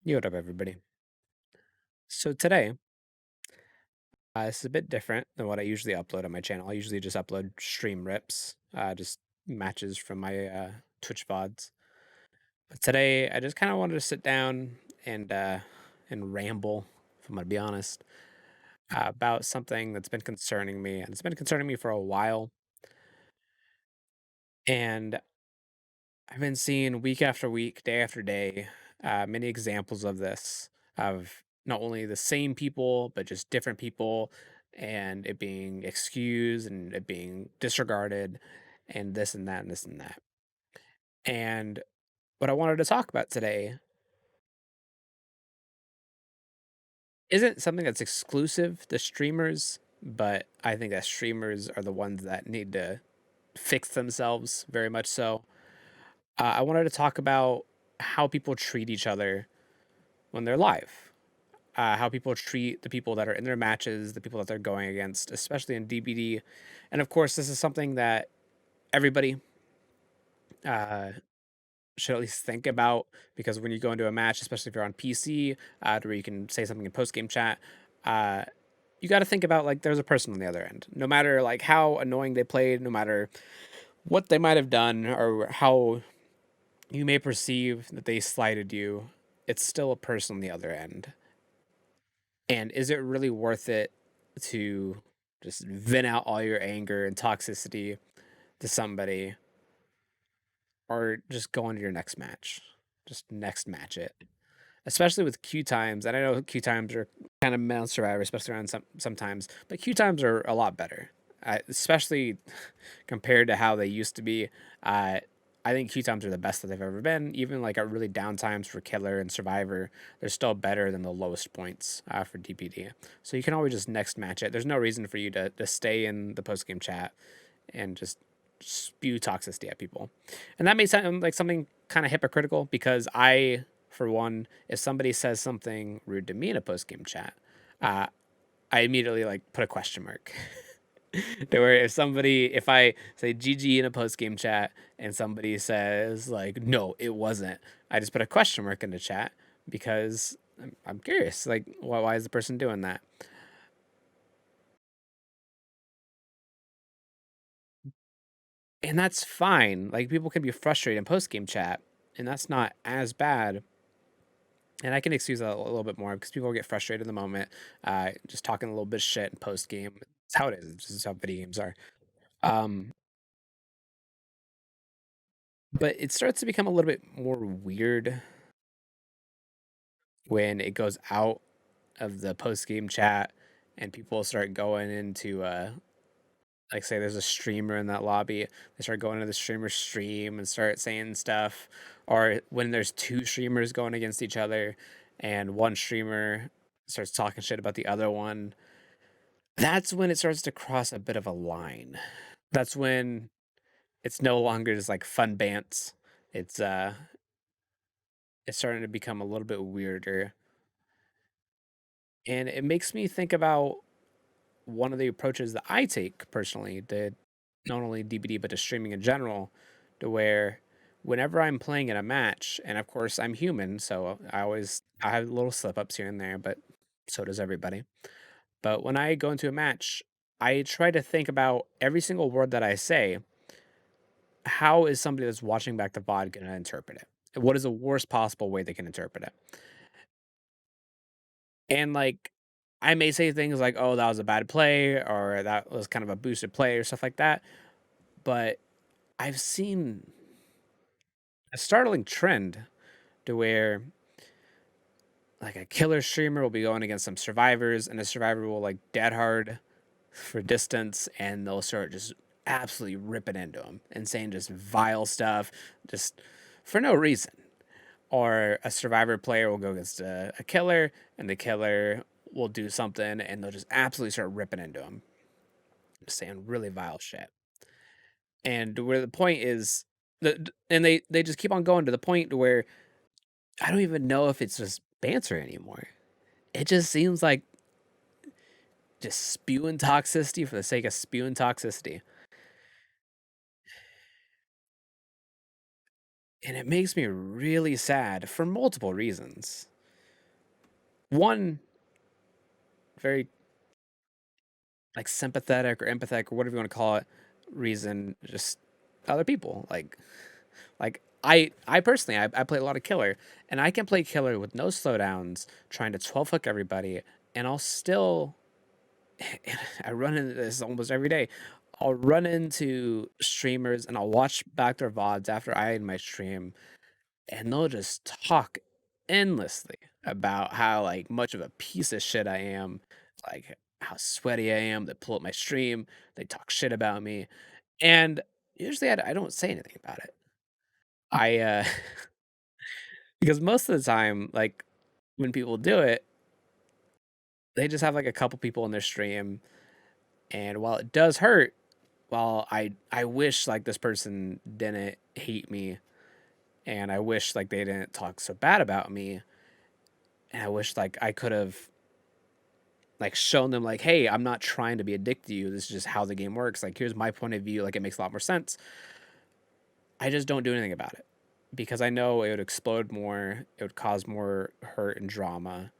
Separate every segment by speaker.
Speaker 1: Yo, what up, everybody? So today, this is a bit different than what I usually upload on my channel. I usually just upload stream rips, just matches from my Twitch VODs. But today, I just kind of wanted to sit down and uh, and ramble, if I'm gonna be honest, about something that's been concerning me, and it's been concerning me for a while. And I've been seeing week after week, day after day, many examples of this, of not only the same people, but just different people, and it being excused and it being disregarded, and this and that and this and that. And what I wanted to talk about today isn't something that's exclusive to streamers, but I think that streamers are the ones that need to fix themselves very much so. I wanted to talk about how people treat each other when they're live, how people treat the people that are in their matches, the people that they're going against, especially in DBD. And of course, this is something that everybody uh, should at least think about, because when you go into a match, especially if you're on PC, to where you can say something in post game chat, uh, you got to think about like there's a person on the other end. No matter like how annoying they played, no matter what they might have done, or how you may perceive that they slighted you, it's still a person on the other end. And is it really worth it to just vent out all your anger and toxicity to somebody, or just go into your next match? Just next match it. Especially with queue times. And I know queue times are kind of male survivor, especially around sometimes, but queue times are a lot better. Especially compared to how they used to be. Uh, I think queue times are the best that they've ever been. Even like at really down times for killer and survivor, they're still better than the lowest points for DPD. So you can always just next match it. There's no reason for you to stay in the post game chat and just spew toxicity at people. And that may sound like something kind of hypocritical, because for one, if somebody says something rude to me in a post game chat, uh, I immediately like put a question mark. To where if I say GG in a post game chat and somebody says like no, it wasn't, I just put a question mark in the chat, because I'm curious, like why is the person doing that? And that's fine. Like people can be frustrated in post game chat, and that's not as bad. And I can excuse that a little bit more, because people get frustrated in the moment, just talking a little bit of shit in post game. It's how it is. It's just how video games are. Um, but it starts to become a little bit more weird when it goes out of the post game chat and people start going into like say there's a streamer in that lobby, they start going into the streamer stream and start saying stuff, or when there's two streamers going against each other and one streamer starts talking shit about the other one, that's when it starts to cross a bit of a line. That's when it's no longer just like fun bants. It's it's starting to become a little bit weirder. And it makes me think about one of the approaches that I take personally to not only DBD but to streaming in general, to where whenever I'm playing in a match, and of course I'm human, so I have little slip ups here and there, but so does everybody. But when I go into a match, I try to think about every single word that I say. How is somebody that's watching back the VOD going to interpret it? What is the worst possible way they can interpret it? And like, I may say things like, "Oh, that was a bad play," or "That was kind of a boosted play," or stuff like that. But I've seen a startling trend to where like a killer streamer will be going against some survivors, and the survivor will like dead hard for distance, and they'll start just absolutely ripping into them and saying just vile stuff, just for no reason. Or a survivor player will go against a killer, and the killer will do something, and they'll just absolutely start ripping into him, just saying really vile shit. And where the point is, and they just keep on going to the point to where I don't even know if it's just banter anymore. It just seems like just spewing toxicity for the sake of spewing toxicity. And it makes me really sad for multiple reasons. one very like sympathetic or empathetic or whatever you want to call it reason, just other people I personally I play a lot of killer, and I can play killer with no slowdowns, trying to 12 hook everybody, and I'll still I run into this almost every day. I'll run into streamers and I'll watch back their VODs after I end my stream, and they'll just talk endlessly about how like much of a piece of shit I am, like how sweaty I am. They pull up my stream, they talk shit about me, and usually I don't say anything about it. I because most of the time, like when people do it, they just have like a couple people in their stream, and while it does hurt, while I wish like this person didn't hate me, and I wish like they didn't talk so bad about me, and I wish like I could have like shown them like, hey, I'm not trying to be a dick to you. This is just how the game works. Like here's my point of view. Like it makes a lot more sense. I just don't do anything about it because I know it would explode more. It would cause more hurt and drama.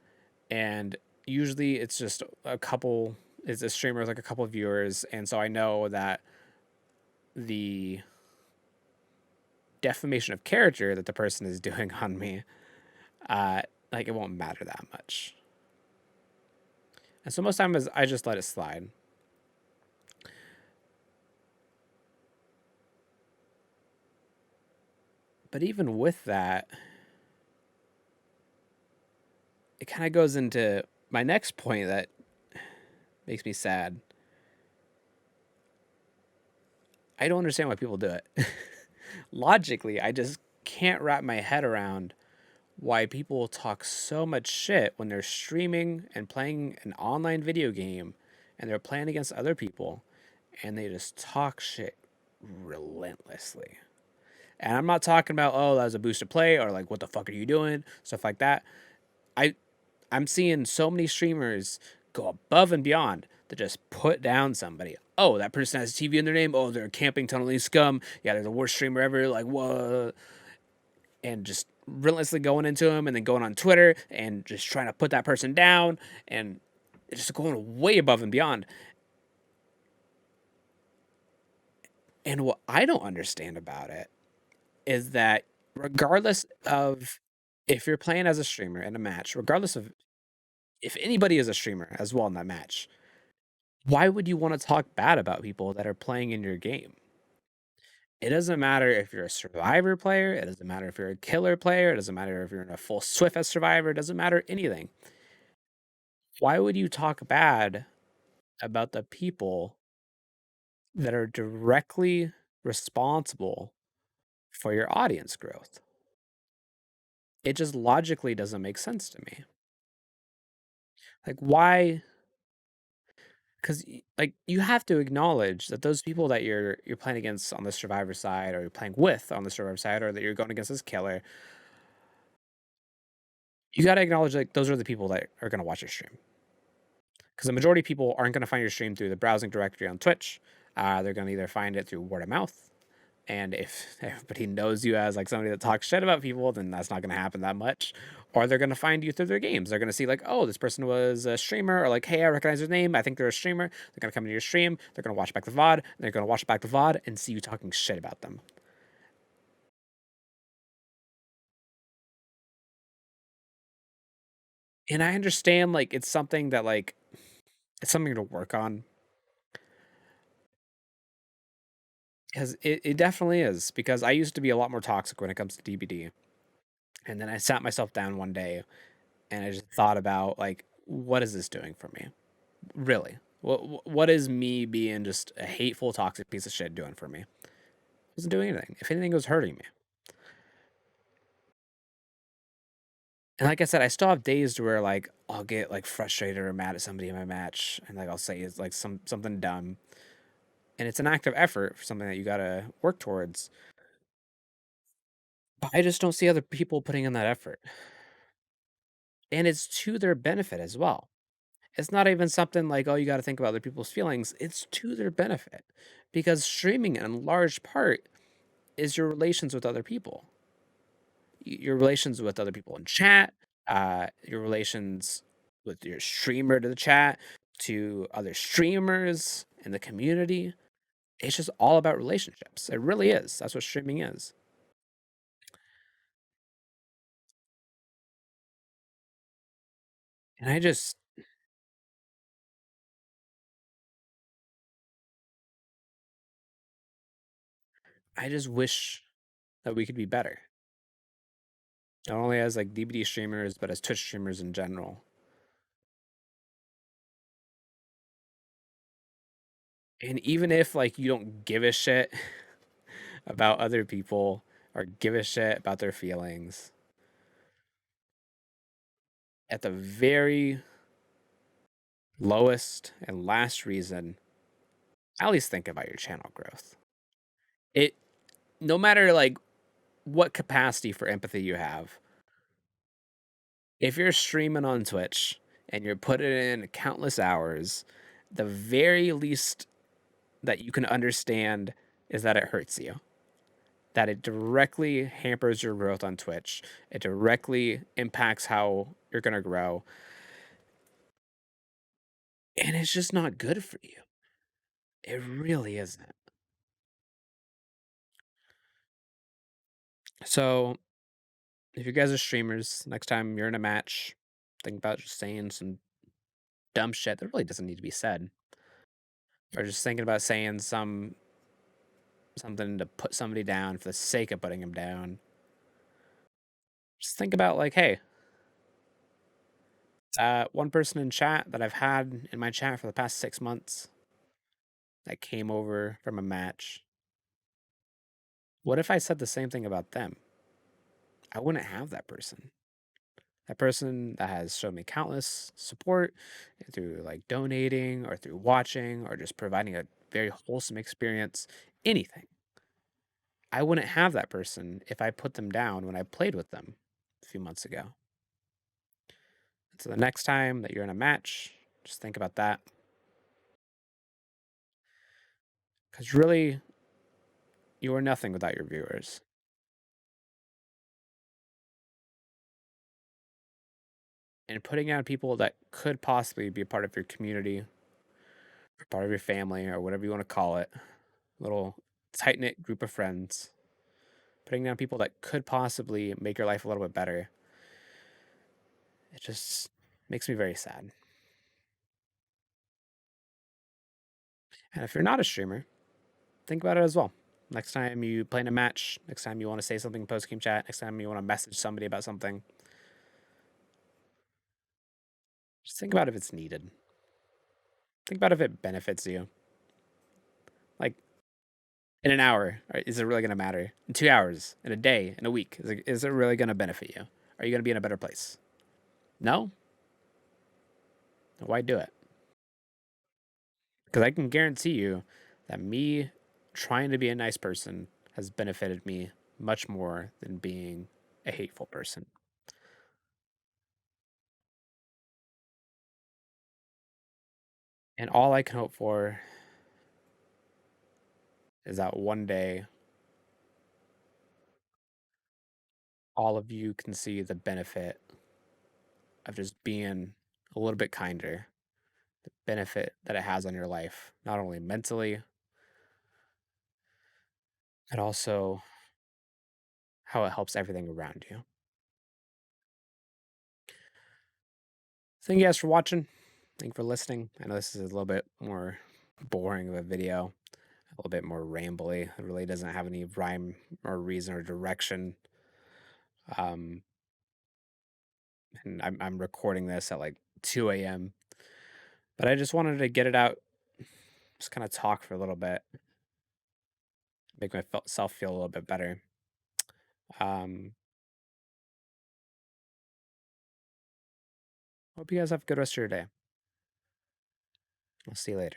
Speaker 1: And usually it's just a couple. It's a streamer with like a couple of viewers, and so I know that the defamation of character that the person is doing on me, like it won't matter that much. And so most times I just let it slide. But even with that, it kind of goes into my next point that makes me sad. I don't understand why people do it. Logically, I just can't wrap my head around why people talk so much shit when they're streaming and playing an online video game and they're playing against other people and they just talk shit relentlessly. And I'm not talking about, oh, that was a boosted play or like, what the fuck are you doing? Stuff like that. I I'm seeing so many streamers go above and beyond to just put down somebody. Oh, that person has TV in their name. Oh, they're a camping tunneling scum. Yeah, they're the worst streamer ever. Like, what? And just relentlessly going into them and then going on Twitter and just trying to put that person down and just going way above and beyond. And what I don't understand about it is that regardless of if you're playing as a streamer in a match, regardless of if anybody is a streamer as well in that match, why would you want to talk bad about people that are playing in your game? It doesn't matter if you're a survivor player, it doesn't matter if you're a killer player, it doesn't matter if you're in a full Swift as survivor, it doesn't matter anything. Why would you talk bad about the people that are directly responsible for your audience growth? It just logically doesn't make sense to me. Like, why? Because like you have to acknowledge that those people that you're playing against on the survivor side, or you're playing with on the survivor side, or that you're going against as killer, you got to acknowledge like those are the people that are going to watch your stream. Because the majority of people aren't going to find your stream through the browsing directory on Twitch. They're going to either find it through word of mouth, and if everybody knows you as like somebody that talks shit about people, then that's not going to happen that much. Or they're going to find you through their games. They're going to see like, oh, this person was a streamer, or like, hey, I recognize their name. I think they're a streamer. They're going to come into your stream. They're going to watch back the VOD. And they're going to watch back the VOD and see you talking shit about them. And I understand like it's something that like it's something to work on, because it definitely is. Because I used to be a lot more toxic when it comes to DBD. And then I sat myself down one day and I just thought about like, what is this doing for me? Really? What is me being just a hateful, toxic piece of shit doing for me? It wasn't doing anything. If anything, it was hurting me. And like I said, I still have days to where like I'll get like frustrated or mad at somebody in my match, and like I'll say it's like something dumb, and it's an active effort for something that you gotta work towards. But I just don't see other people putting in that effort, and it's to their benefit as well. It's not even something like, oh, you got to think about other people's feelings. It's to their benefit, because streaming in large part is your relations with other people, your relations with other people in chat. your relations with your streamer to the chat, to other streamers in the community. It's just all about relationships. It really is. That's what streaming is. And I just wish that we could be better. Not only as like DVD streamers, but as Twitch streamers in general. And even if like you don't give a shit about other people or give a shit about their feelings, at the very lowest and last reason, at least think about your channel growth. It no matter like what capacity for empathy you have, if you're streaming on Twitch and you're putting in countless hours, the very least that you can understand is that it hurts you. That it directly hampers your growth on Twitch. It directly impacts how you're going to grow. And it's just not good for you. It really isn't. So, if you guys are streamers, next time you're in a match, think about just saying some dumb shit that really doesn't need to be said. Or just thinking about saying something to put somebody down for the sake of putting them down. Just think about like, hey, one person in chat that I've had in my chat for the past 6 months that came over from a match. What if I said the same thing about them? I wouldn't have that person. That person that has shown me countless support through like donating or through watching or just providing a very wholesome experience, anything. I wouldn't have that person if I put them down when I played with them a few months ago. So the next time that you're in a match, just think about that. Because really, you are nothing without your viewers. And putting down people that could possibly be a part of your community, part of your family, or whatever you want to call it, little tight knit group of friends, putting down people that could possibly make your life a little bit better, it just makes me very sad. And if you're not a streamer, think about it as well. Next time you play in a match, next time you want to say something in post game chat, next time you want to message somebody about something, just think about if it's needed. Think about if it benefits you. Like in an hour, right, is it really going to matter? In 2 hours, in a day, in a week, is it really going to benefit you? Are you going to be in a better place? No? Why do it? Because I can guarantee you that me trying to be a nice person has benefited me much more than being a hateful person. And all I can hope for is that one day all of you can see the benefit of just being a little bit kinder, the benefit that it has on your life, not only mentally, but also how it helps everything around you. Thank you guys for watching. Thank you for listening. I know this is a little bit more boring of a video, a little bit more rambly. It really doesn't have any rhyme or reason or direction. Um, and I'm recording this at like 2 a.m. But I just wanted to get it out, just kind of talk for a little bit, make myself feel a little bit better. Um, Hope you guys have a good rest of your day. I'll see you later.